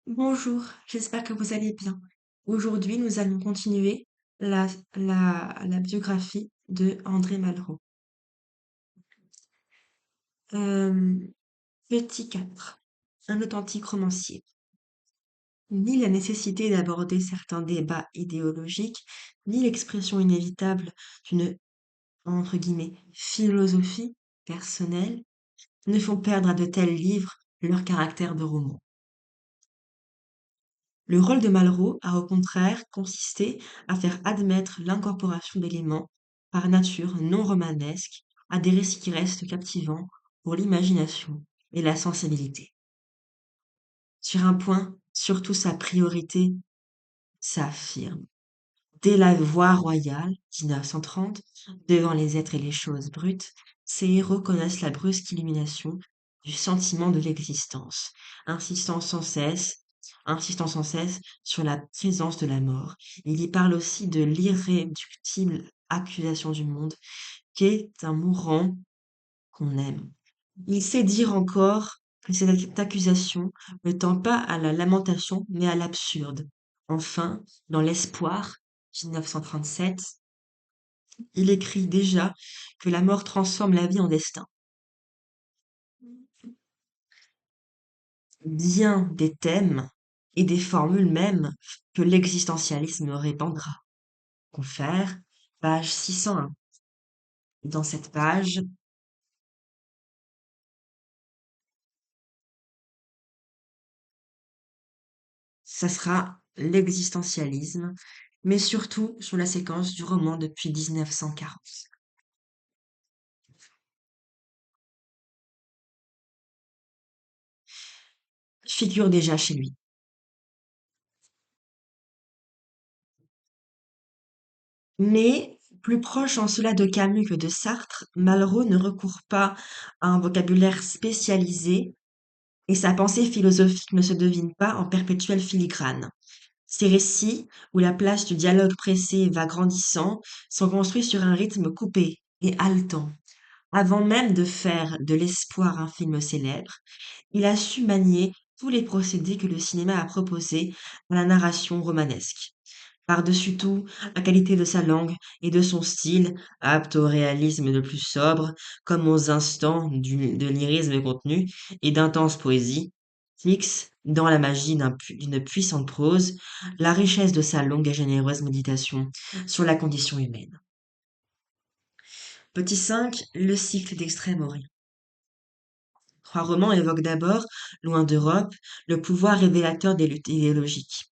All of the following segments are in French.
Bonjour, j'espère que vous allez bien. Aujourd'hui, nous allons continuer la biographie de André Malraux. Euh, Petit 4. Un authentique romancier. Ni la nécessité d'aborder certains débats idéologiques, ni l'expression inévitable d'une, entre guillemets, philosophie personnelle ne font perdre à de tels livres leur caractère de roman. Le rôle de Malraux a au contraire consisté à faire admettre l'incorporation d'éléments, par nature non romanesques, à des récits qui restent captivants pour l'imagination et la sensibilité. Sur un point, surtout sa priorité s'affirme. Dès la voie royale, 1930, devant les êtres et les choses brutes, ces héros connaissent la brusque illumination du sentiment de l'existence, insistant sans cesse, insistant sans cesse sur la présence de la mort. Il y parle aussi de l'irréductible accusation du monde, qu'est un mourant qu'on aime. Il sait dire encore que cette accusation ne tend pas à la lamentation, mais à l'absurde. Enfin, dans l'Espoir, 1937, il écrit déjà que la mort transforme la vie en destin. Bien des thèmes et des formules même que l'existentialisme répandra. Confère, page 601. Dans cette page, ça sera l'existentialisme, mais surtout sur la séquence du roman depuis 1940. Figure déjà chez lui. Mais, plus proche en cela de Camus que de Sartre, Malraux ne recourt pas à un vocabulaire spécialisé et sa pensée philosophique ne se devine pas en perpétuelle filigrane. Ses récits, où la place du dialogue pressé va grandissant, sont construits sur un rythme coupé et haletant. Avant même de faire de l'Espoir un film célèbre, il a su manier tous les procédés que le cinéma a proposés à la narration romanesque. Par-dessus tout, la qualité de sa langue et de son style, apte au réalisme le plus sobre, comme aux instants de lyrisme contenu et d'intense poésie, fixe, dans la magie d'une puissante prose, la richesse de sa longue et généreuse méditation sur la condition humaine. Petit 5, le cycle d'Extrême-Orient. Trois romans évoquent d'abord, loin d'Europe, le pouvoir révélateur des luttes idéologiques.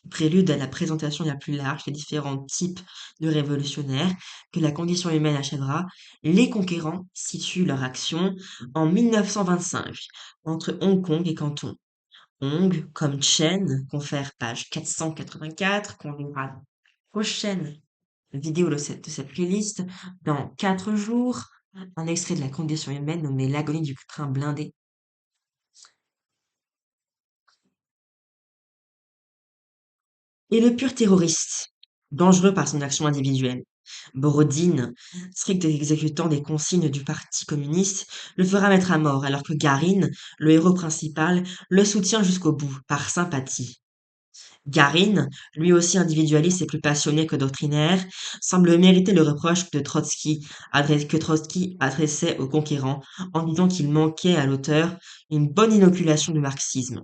Prélude à la présentation la plus large des différents types de révolutionnaires que la condition humaine achèvera, les conquérants situent leur action en 1925 entre Hong Kong et Canton. Hong, comme Chen, confère page 484, qu'on verra dans la prochaine vidéo de cette playlist, dans 4 jours, un extrait de la condition humaine nommé L'agonie du train blindé. Et le pur terroriste, dangereux par son action individuelle. Borodine, strict exécutant des consignes du Parti communiste, le fera mettre à mort, alors que Garine, le héros principal, le soutient jusqu'au bout, par sympathie. Garine, lui aussi individualiste et plus passionné que doctrinaire, semble mériter le reproche que Trotsky adressait aux conquérants en disant qu'il manquait à l'auteur une bonne inoculation du marxisme.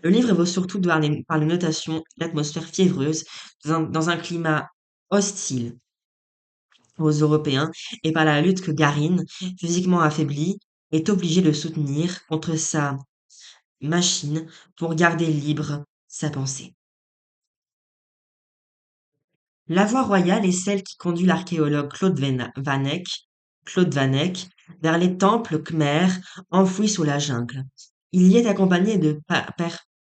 Le livre évoque surtout par les notations l'atmosphère fiévreuse dans un climat hostile aux Européens et par la lutte que Garine, physiquement affaibli, est obligé de soutenir contre sa machine pour garder libre sa pensée. La voie royale est celle qui conduit l'archéologue Claude Van Eyck vers les temples khmers enfouis sous la jungle. Il y est accompagné de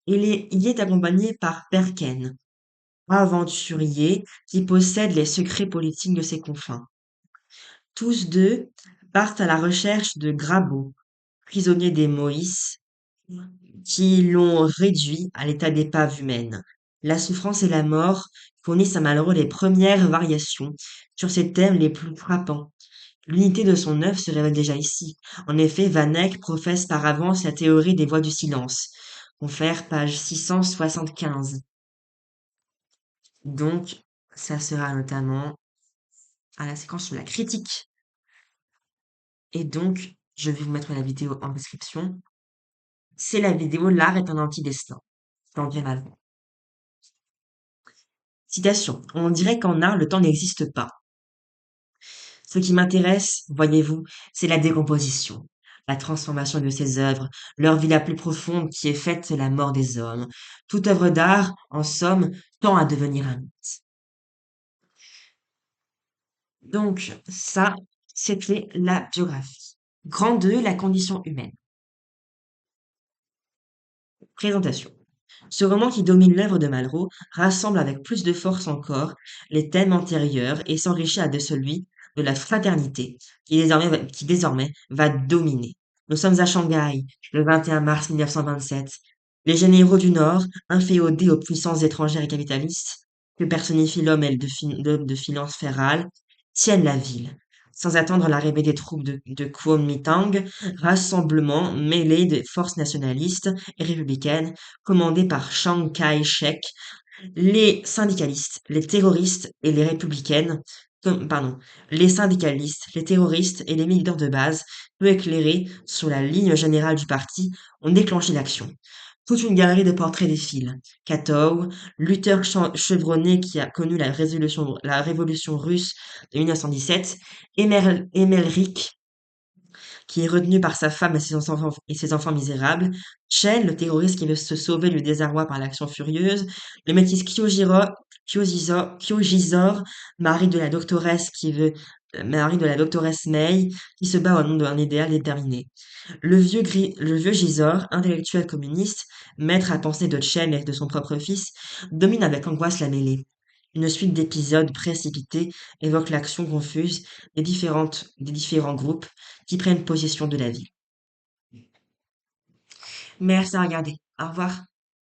il y est accompagné par Perken, aventurier qui possède les secrets politiques de ses confins. Tous deux partent à la recherche de Grabo, prisonnier des Moïse, qui l'ont réduit à l'état d'épave humaine. La souffrance et la mort fournissent à Malraux les premières variations sur ces thèmes les plus frappants. L'unité de son œuvre se révèle déjà ici. En effet, Van Eyck professe par avance la théorie des voies du silence. Confère, page 675. Donc, ça sera notamment à la séquence sur la critique. Et donc, je vais vous mettre la vidéo en description. C'est la vidéo L'art est un anti-destin d'André Malraux. Citation. On dirait qu'en art, le temps n'existe pas. Ce qui m'intéresse, voyez-vous, c'est la décomposition, la transformation de ces œuvres, leur vie la plus profonde qui est faite, c'est la mort des hommes. Toute œuvre d'art, en somme, tend à devenir un mythe. Donc, ça, c'était la biographie. Grand 2, la condition humaine. Présentation. Ce roman qui domine l'œuvre de Malraux rassemble avec plus de force encore les thèmes antérieurs et s'enrichit de celui de la fraternité qui désormais va dominer. Nous sommes à Shanghai, le 21 mars 1927. Les généraux du Nord, inféodés aux puissances étrangères et capitalistes, que personnifie l'homme de finance féral, tiennent la ville. Sans attendre l'arrivée des troupes de Kuomintang, rassemblement mêlé des forces nationalistes et républicaines commandées par Chiang Kai-shek, les syndicalistes, les terroristes et les républicaines, pardon, les syndicalistes, les terroristes et les militaires de base, peu éclairés sur la ligne générale du parti, ont déclenché l'action. Toute une galerie de portraits défile. Katov, lutteur chevronné qui a connu la révolution russe de 1917, Emelryk, qui est retenu par sa femme et ses enfants misérables, Chen, le terroriste qui veut se sauver du désarroi par l'action furieuse, le métis Kyojizor, mari de la doctoresse Mei, qui se bat au nom d'un idéal déterminé. Le vieux Gisors, intellectuel communiste, maître à penser de Chen et de son propre fils, domine avec angoisse la mêlée. Une suite d'épisodes précipités évoque l'action confuse des différents groupes qui prennent possession de la ville. Merci à regarder. Au revoir.